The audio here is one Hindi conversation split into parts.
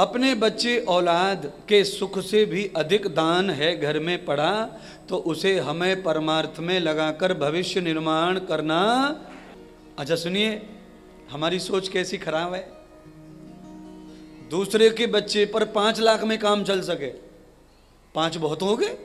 अपने बच्चे औलाद के सुख से भी अधिक दान है घर में पड़ा, तो उसे हमें परमार्थ में लगाकर भविष्य निर्माण करना। अच्छा सुनिए, हमारी सोच कैसी खराब है। दूसरे के बच्चे पर 5 लाख में काम चल सके, 5 बहुत हो गए।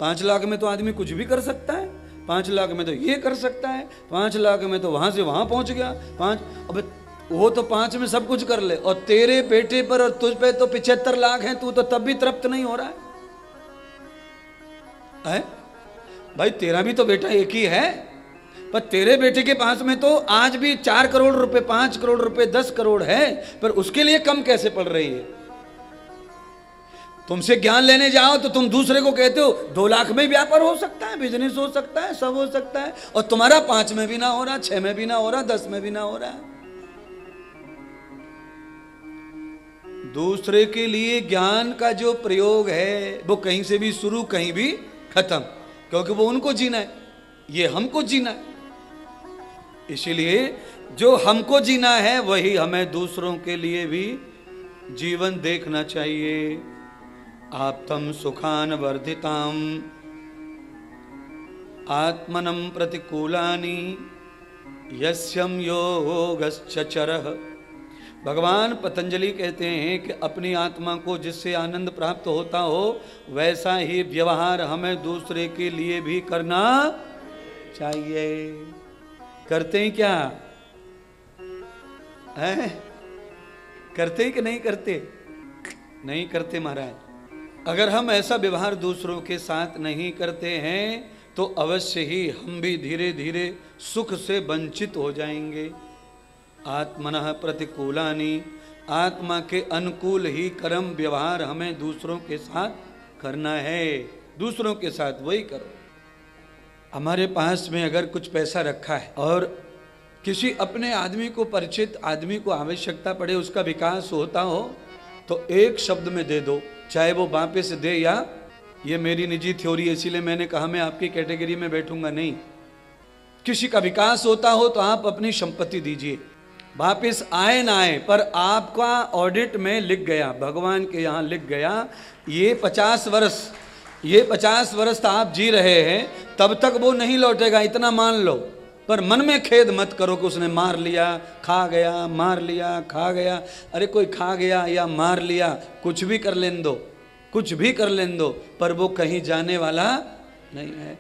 5 लाख में तो आदमी कुछ भी कर सकता है, 5 लाख में तो ये कर सकता है, 5 लाख में तो वहां से वहां पहुंच गया। 5, अब वो तो 5 में सब कुछ कर ले, और तेरे बेटे पर और तुझ पे तो 75 लाख हैं, तू तो तब भी तृप्त नहीं हो रहा है? भाई तेरा भी तो बेटा एक ही है, पर तेरे बेटे के पास में तो आज भी 4 करोड़ रुपए, 5 करोड़ रुपए, 10 करोड़ है, पर उसके लिए कम कैसे पड़ रही है? तुमसे ज्ञान लेने जाओ तो तुम दूसरे को कहते हो 2 लाख में व्यापार हो सकता है, बिजनेस हो सकता है, सब हो सकता है, और तुम्हारा 5 में भी ना हो रहा, 6 में भी ना हो रहा, 10 में भी ना हो रहा है। दूसरे के लिए ज्ञान का जो प्रयोग है वो कहीं से भी शुरू कहीं भी खत्म, क्योंकि वो उनको जीना है, ये हमको जीना है। इसीलिए जो हमको जीना है वही हमें दूसरों के लिए भी जीवन देखना चाहिए। आप्तम सुखान वर्धिताम आत्मनम प्रतिकूलानि यस्यम योगश्चरः। भगवान पतंजलि कहते हैं कि अपनी आत्मा को जिससे आनंद प्राप्त होता हो वैसा ही व्यवहार हमें दूसरे के लिए भी करना चाहिए। करते हैं क्या है? करते हैं कि नहीं करते? नहीं करते महाराज। अगर हम ऐसा व्यवहार दूसरों के साथ नहीं करते हैं तो अवश्य ही हम भी धीरे धीरे सुख से वंचित हो जाएंगे। आत्मनः प्रतिकूलानि, आत्मा के अनुकूल ही कर्म व्यवहार हमें दूसरों के साथ करना है। दूसरों के साथ वही करो। हमारे पास में अगर कुछ पैसा रखा है और किसी अपने आदमी को, परिचित आदमी को आवश्यकता पड़े, उसका विकास होता हो, तो एक शब्द में दे दो, चाहे वो वापस दे या, ये मेरी निजी थ्योरी है इसीलिए मैंने कहा मैं आपकी कैटेगरी में बैठूंगा नहीं। किसी का विकास होता हो तो आप अपनी संपत्ति दीजिए, वापिस आए ना आए, पर आपका ऑडिट में लिख गया, भगवान के यहाँ लिख गया, ये 50 वर्ष तो आप जी रहे हैं, तब तक वो नहीं लौटेगा, इतना मान लो। पर मन में खेद मत करो कि उसने मार लिया, खा गया, मार लिया, खा गया। अरे कोई खा गया या मार लिया, कुछ भी कर लेने दो, कुछ भी कर लेने दो, पर वो कहीं जाने वाला नहीं है।